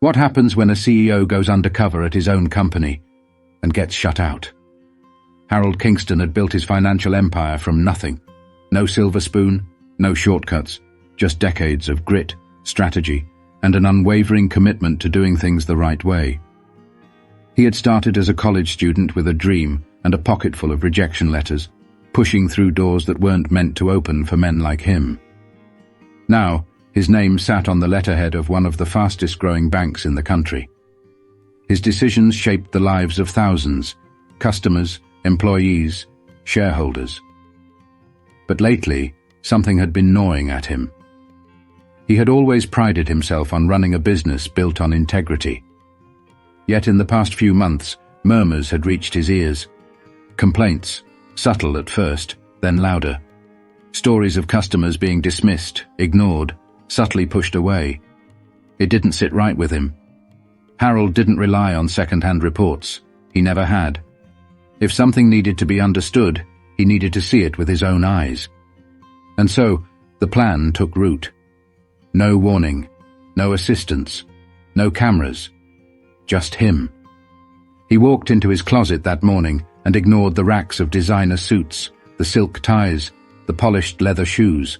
What happens when a CEO goes undercover at his own company and gets shut out? Harold Kingston had built his financial empire from nothing. No silver spoon, no shortcuts, just decades of grit, strategy, and an unwavering commitment to doing things the right way. He had started as a college student with a dream and a pocket full of rejection letters, pushing through doors that weren't meant to open for men like him. Now, his name sat on the letterhead of one of the fastest-growing banks in the country. His decisions shaped the lives of thousands, customers, employees, shareholders. But lately, something had been gnawing at him. He had always prided himself on running a business built on integrity. Yet in the past few months, murmurs had reached his ears. Complaints, subtle at first, then louder. Stories of customers being dismissed, ignored, subtly pushed away. It didn't sit right with him. Harold didn't rely on second-hand reports. He never had. If something needed to be understood, he needed to see it with his own eyes. And so, the plan took root. No warning, no assistance, no cameras, just him. He walked into his closet that morning and ignored the racks of designer suits, the silk ties, the polished leather shoes.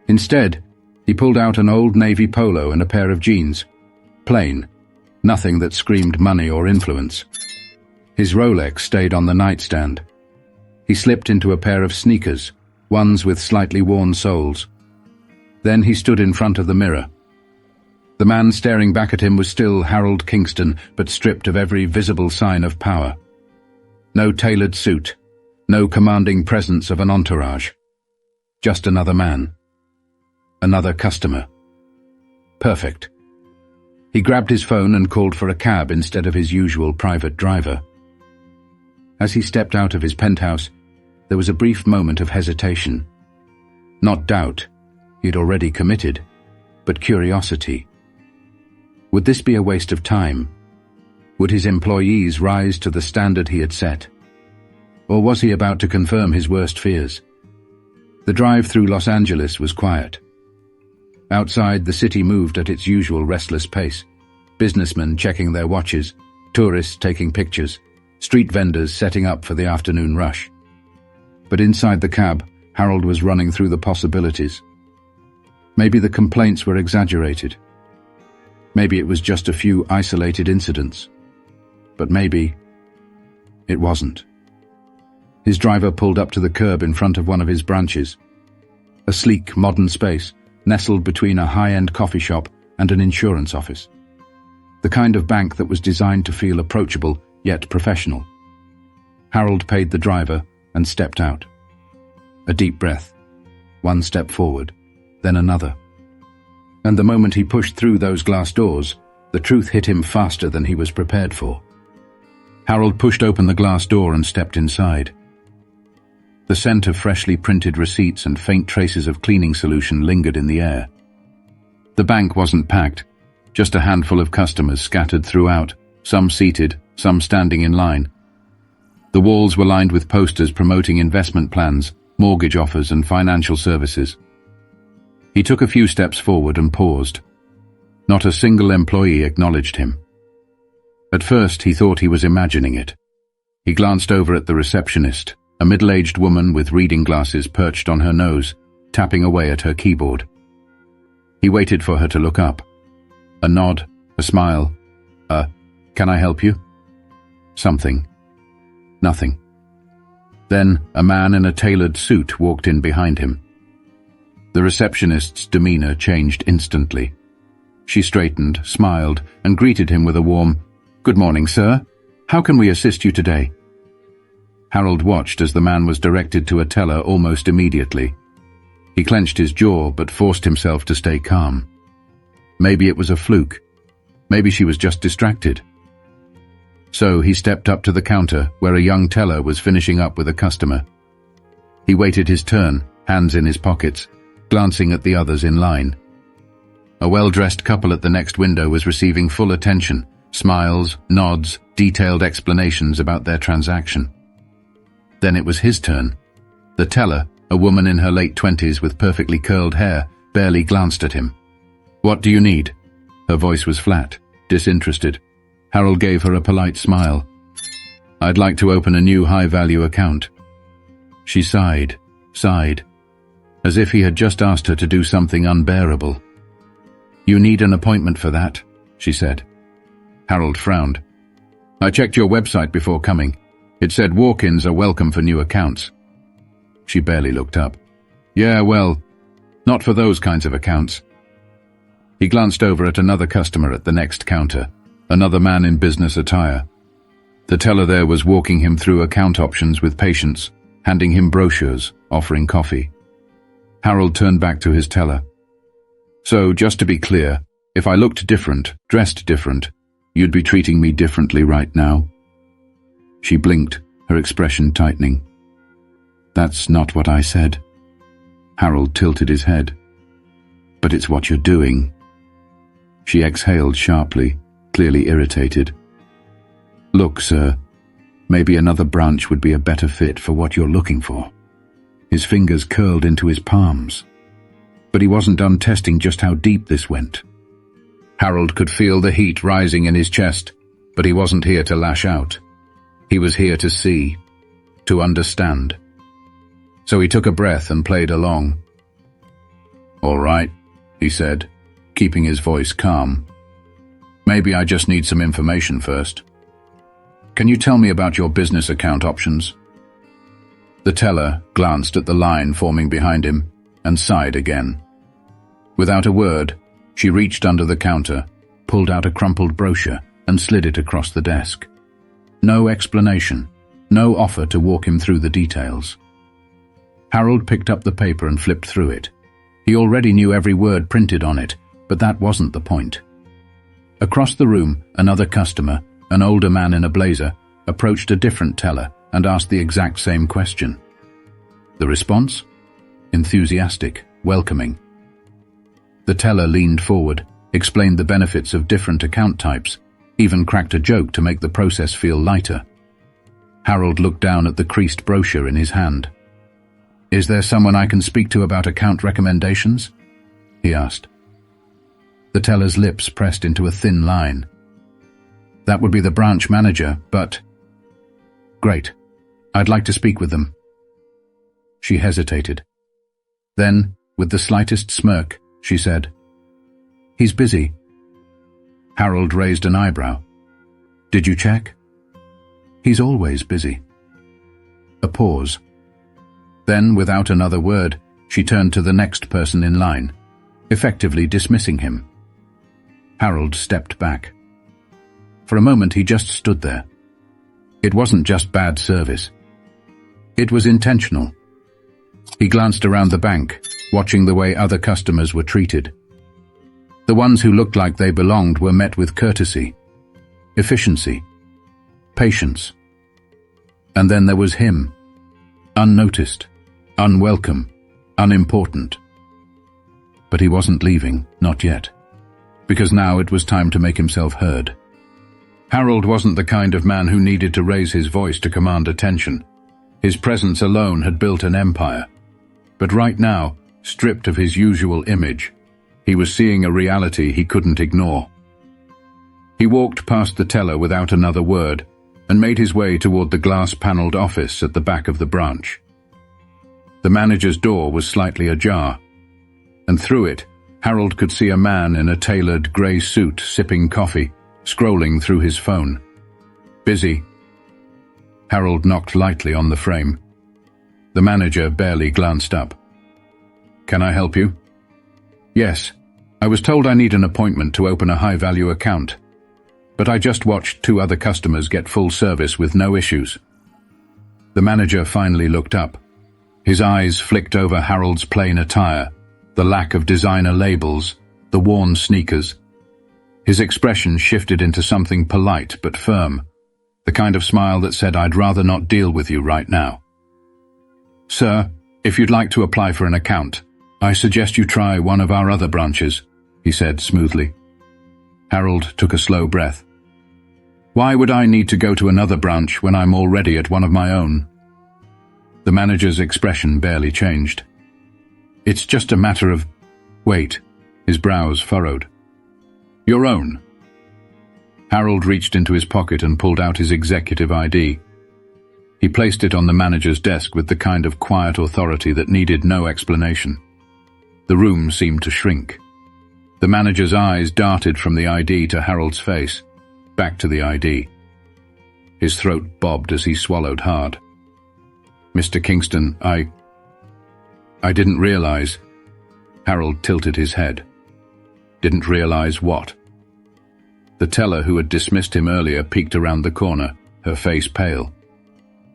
Instead, he pulled out an old navy polo and a pair of jeans. Plain, nothing that screamed money or influence. His Rolex stayed on the nightstand. He slipped into a pair of sneakers, ones with slightly worn soles. Then he stood in front of the mirror. The man staring back at him was still Harold Kingston, but stripped of every visible sign of power. No tailored suit, no commanding presence of an entourage. Just another man. Another customer. Perfect. He grabbed his phone and called for a cab instead of his usual private driver. As he stepped out of his penthouse, there was a brief moment of hesitation. Not doubt, he'd already committed, but curiosity. Would this be a waste of time? Would his employees rise to the standard he had set? Or was he about to confirm his worst fears? The drive through Los Angeles was quiet. Outside, the city moved at its usual restless pace. Businessmen checking their watches, tourists taking pictures, street vendors setting up for the afternoon rush. But inside the cab, Harold was running through the possibilities. Maybe the complaints were exaggerated. Maybe it was just a few isolated incidents. But maybe it wasn't. His driver pulled up to the curb in front of one of his branches. A sleek, modern space, nestled between a high-end coffee shop and an insurance office. The kind of bank that was designed to feel approachable, yet professional. Harold paid the driver and stepped out. A deep breath. One step forward, then another. And the moment he pushed through those glass doors, the truth hit him faster than he was prepared for. Harold pushed open the glass door and stepped inside. The scent of freshly printed receipts and faint traces of cleaning solution lingered in the air. The bank wasn't packed, just a handful of customers scattered throughout, some seated, some standing in line. The walls were lined with posters promoting investment plans, mortgage offers, and financial services. He took a few steps forward and paused. Not a single employee acknowledged him. At first, he thought he was imagining it. He glanced over at the receptionist, a middle-aged woman with reading glasses perched on her nose, tapping away at her keyboard. He waited for her to look up. A nod, a smile, "Can I help you?" Something. Nothing. Then a man in a tailored suit walked in behind him. The receptionist's demeanor changed instantly. She straightened, smiled, and greeted him with a warm, "Good morning, sir. How can we assist you today?" Harold watched as the man was directed to a teller almost immediately. He clenched his jaw but forced himself to stay calm. Maybe it was a fluke. Maybe she was just distracted. So he stepped up to the counter where a young teller was finishing up with a customer. He waited his turn, hands in his pockets, glancing at the others in line. A well-dressed couple at the next window was receiving full attention, smiles, nods, detailed explanations about their transaction. Then it was his turn. The teller, a woman in her late 20s with perfectly curled hair, barely glanced at him. "What do you need?" Her voice was flat, disinterested. Harold gave her a polite smile. "I'd like to open a new high-value account." She sighed, as if he had just asked her to do something unbearable. "You need an appointment for that," she said. Harold frowned. "I checked your website before coming. It said walk-ins are welcome for new accounts." She barely looked up. "Yeah, well, not for those kinds of accounts." He glanced over at another customer at the next counter, another man in business attire. The teller there was walking him through account options with patience, handing him brochures, offering coffee. Harold turned back to his teller. "So, just to be clear, if I looked different, dressed different, you'd be treating me differently right now?" She blinked, her expression tightening. "That's not what I said." Harold tilted his head. "But it's what you're doing." She exhaled sharply, clearly irritated. "Look, sir, maybe another branch would be a better fit for what you're looking for." His fingers curled into his palms. But he wasn't done testing just how deep this went. Harold could feel the heat rising in his chest, but he wasn't here to lash out. He was here to see, to understand. So he took a breath and played along. "All right," he said, keeping his voice calm. "Maybe I just need some information first. Can you tell me about your business account options?" The teller glanced at the line forming behind him and sighed again. Without a word, she reached under the counter, pulled out a crumpled brochure, and slid it across the desk. No explanation, no offer to walk him through the details. Harold picked up the paper and flipped through it. He already knew every word printed on it, but that wasn't the point. Across the room, another customer, an older man in a blazer, approached a different teller and asked the exact same question. The response? Enthusiastic, welcoming. The teller leaned forward, explained the benefits of different account types, even cracked a joke to make the process feel lighter. Harold looked down at the creased brochure in his hand. "Is there someone I can speak to about account recommendations?" he asked. The teller's lips pressed into a thin line. "That would be the branch manager, but—" "Great. I'd like to speak with them." She hesitated. Then, with the slightest smirk, she said, "He's busy." Harold raised an eyebrow. "Did you check?" "He's always busy." A pause. Then, without another word, she turned to the next person in line, effectively dismissing him. Harold stepped back. For a moment he just stood there. It wasn't just bad service. It was intentional. He glanced around the bank, watching the way other customers were treated. The ones who looked like they belonged were met with courtesy, efficiency, patience. And then there was him, unnoticed, unwelcome, unimportant. But he wasn't leaving, not yet, because now it was time to make himself heard. Harold wasn't the kind of man who needed to raise his voice to command attention. His presence alone had built an empire. But right now, stripped of his usual image, he was seeing a reality he couldn't ignore. He walked past the teller without another word and made his way toward the glass-paneled office at the back of the branch. The manager's door was slightly ajar, and through it, Harold could see a man in a tailored grey suit sipping coffee, scrolling through his phone. "Busy." Harold knocked lightly on the frame. The manager barely glanced up. "Can I help you?" "Yes. I was told I need an appointment to open a high-value account. But I just watched 2 other customers get full service with no issues." The manager finally looked up. His eyes flicked over Harold's plain attire, the lack of designer labels, the worn sneakers. His expression shifted into something polite but firm, the kind of smile that said, "I'd rather not deal with you right now." "Sir, if you'd like to apply for an account, I suggest you try one of our other branches," he said smoothly. Harold took a slow breath. "Why would I need to go to another branch when I'm already at one of my own?" The manager's expression barely changed. "It's just a matter of—" "Wait." His brows furrowed. Your own. Harold reached into his pocket and pulled out his executive ID. He placed it on the manager's desk with the kind of quiet authority that needed no explanation. The room seemed to shrink. The manager's eyes darted from the ID to Harold's face, back to the ID. His throat bobbed as he swallowed hard. Mr. Kingston, I didn't realize. Harold tilted his head. Didn't realize what? The teller who had dismissed him earlier peeked around the corner, her face pale.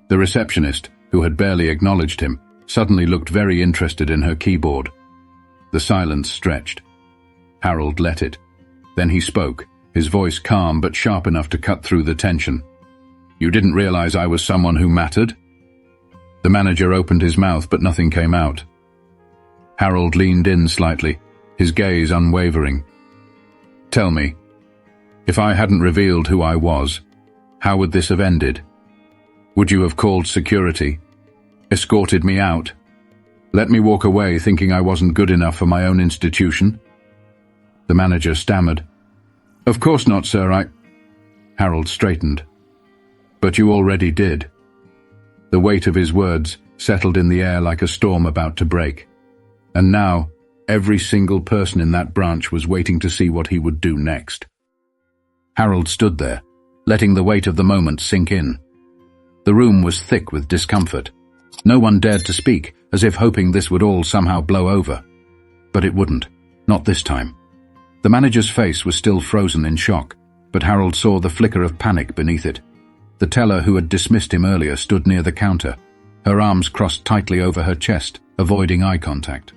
The receptionist, who had barely acknowledged him, suddenly looked very interested in her keyboard. The silence stretched. Harold let it. Then he spoke, his voice calm but sharp enough to cut through the tension. You didn't realize I was someone who mattered? The manager opened his mouth but nothing came out. Harold leaned in slightly, his gaze unwavering. Tell me, if I hadn't revealed who I was, how would this have ended? Would you have called security? Escorted me out? Let me walk away thinking I wasn't good enough for my own institution? The manager stammered. Of course not, sir, Harold straightened. But you already did. The weight of his words settled in the air like a storm about to break. And now, every single person in that branch was waiting to see what he would do next. Harold stood there, letting the weight of the moment sink in. The room was thick with discomfort. No one dared to speak, as if hoping this would all somehow blow over. But it wouldn't. Not this time. The manager's face was still frozen in shock, but Harold saw the flicker of panic beneath it. The teller who had dismissed him earlier stood near the counter, her arms crossed tightly over her chest, avoiding eye contact.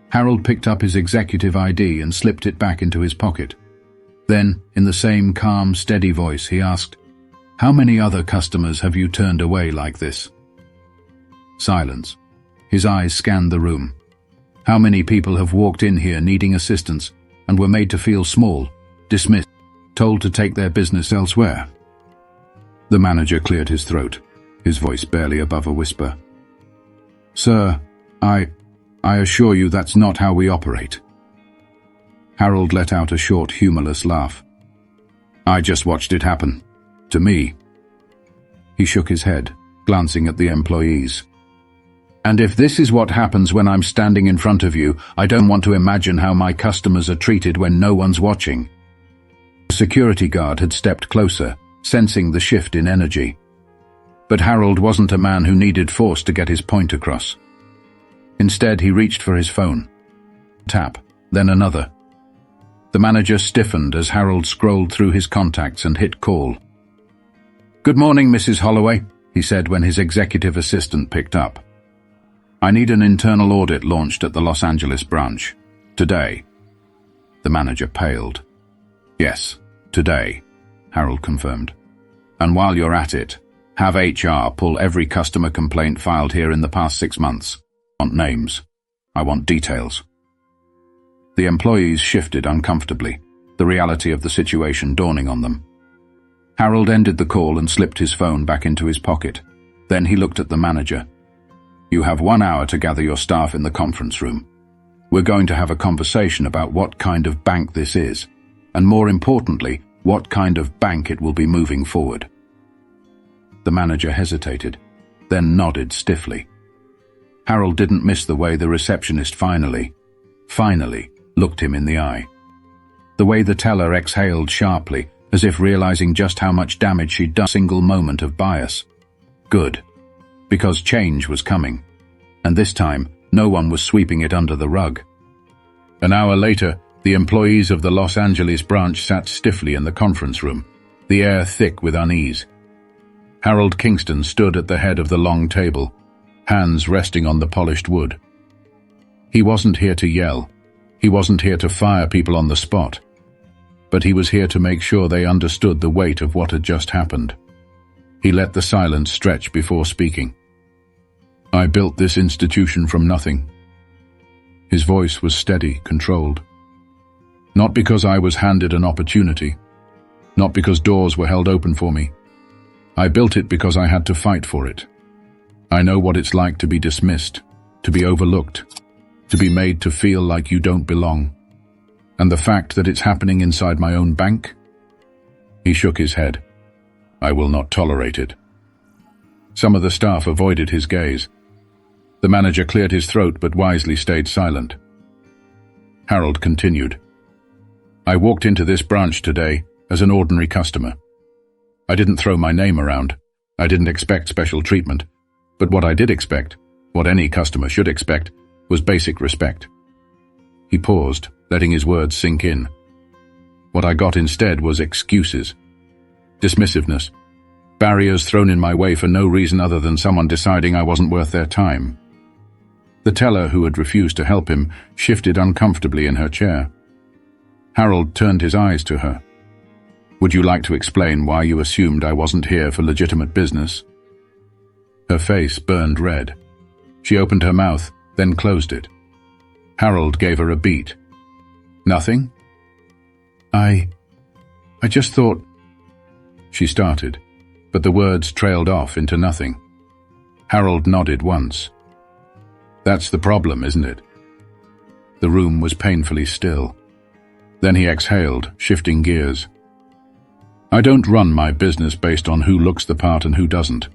Harold picked up his executive ID and slipped it back into his pocket. Then, in the same calm, steady voice, he asked, How many other customers have you turned away like this? Silence. His eyes scanned the room. How many people have walked in here needing assistance and were made to feel small, dismissed, told to take their business elsewhere? The manager cleared his throat, his voice barely above a whisper. Sir, I assure you that's not how we operate. Harold let out a short, humorless laugh. I just watched it happen. To me. He shook his head, glancing at the employees. And if this is what happens when I'm standing in front of you, I don't want to imagine how my customers are treated when no one's watching. The security guard had stepped closer, sensing the shift in energy. But Harold wasn't a man who needed force to get his point across. Instead, he reached for his phone. Tap, then another. The manager stiffened as Harold scrolled through his contacts and hit call. Good morning, Mrs. Holloway, he said when his executive assistant picked up. I need an internal audit launched at the Los Angeles branch. Today. The manager paled. Yes, today, Harold confirmed. And while you're at it, have HR pull every customer complaint filed here in the past 6 months. I want names. I want details. The employees shifted uncomfortably, the reality of the situation dawning on them. Harold ended the call and slipped his phone back into his pocket. Then he looked at the manager. You have 1 hour to gather your staff in the conference room. We're going to have a conversation about what kind of bank this is, and more importantly, what kind of bank it will be moving forward. The manager hesitated, then nodded stiffly. Harold didn't miss the way the receptionist finally looked him in the eye. The way the teller exhaled sharply, as if realizing just how much damage she'd done. A single moment of bias. Good. Because change was coming. And this time, no one was sweeping it under the rug. An hour later, the employees of the Los Angeles branch sat stiffly in the conference room, the air thick with unease. Harold Kingston stood at the head of the long table, hands resting on the polished wood. He wasn't here to yell. He wasn't here to fire people on the spot. But he was here to make sure they understood the weight of what had just happened. He let the silence stretch before speaking. I built this institution from nothing. His voice was steady, controlled. Not because I was handed an opportunity. Not because doors were held open for me. I built it because I had to fight for it. I know what it's like to be dismissed, to be overlooked, to be made to feel like you don't belong. And the fact that it's happening inside my own bank? He shook his head. I will not tolerate it. Some of the staff avoided his gaze. The manager cleared his throat but wisely stayed silent. Harold continued. I walked into this branch today as an ordinary customer. I didn't throw my name around. I didn't expect special treatment. But what I did expect, what any customer should expect, was basic respect. He paused, letting his words sink in. What I got instead was excuses. Dismissiveness. Barriers thrown in my way for no reason other than someone deciding I wasn't worth their time. The teller, who had refused to help him, shifted uncomfortably in her chair. Harold turned his eyes to her. Would you like to explain why you assumed I wasn't here for legitimate business? Her face burned red. She opened her mouth, then closed it. Harold gave her a beat. Nothing? I just thought... She started, but the words trailed off into nothing. Harold nodded once. That's the problem, isn't it? The room was painfully still. Then he exhaled, shifting gears. I don't run my business based on who looks the part and who doesn't.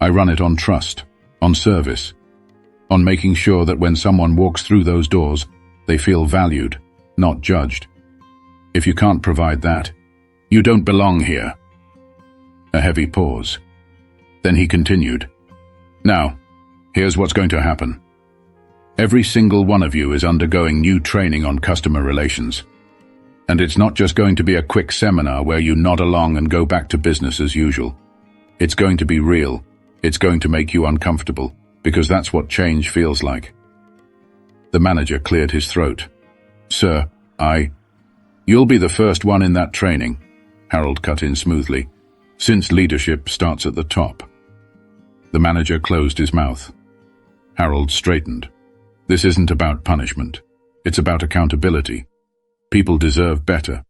I run it on trust, on service, on making sure that when someone walks through those doors, they feel valued, not judged. If you can't provide that, you don't belong here. A heavy pause. Then he continued. Now, here's what's going to happen. Every single one of you is undergoing new training on customer relations. And it's not just going to be a quick seminar where you nod along and go back to business as usual. It's going to be real. It's going to make you uncomfortable, because that's what change feels like. The manager cleared his throat. Sir, You'll be the first one in that training, Harold cut in smoothly, since leadership starts at the top. The manager closed his mouth. Harold straightened. This isn't about punishment. It's about accountability. People deserve better,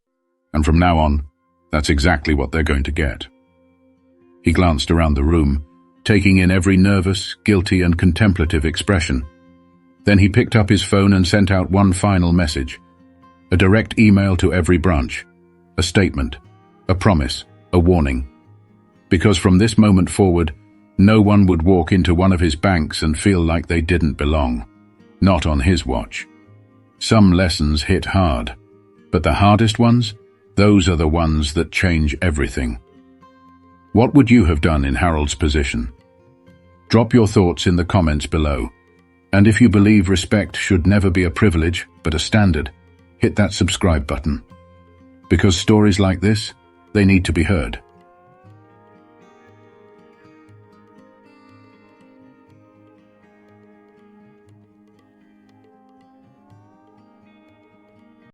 and from now on, that's exactly what they're going to get. He glanced around the room, taking in every nervous, guilty, and contemplative expression. Then he picked up his phone and sent out one final message. A direct email to every branch. A statement. A promise. A warning. Because from this moment forward, no one would walk into one of his banks and feel like they didn't belong. Not on his watch. Some lessons hit hard, but the hardest ones, those are the ones that change everything. What would you have done in Harold's position? Drop your thoughts in the comments below. And if you believe respect should never be a privilege, but a standard, hit that subscribe button. Because stories like this, they need to be heard.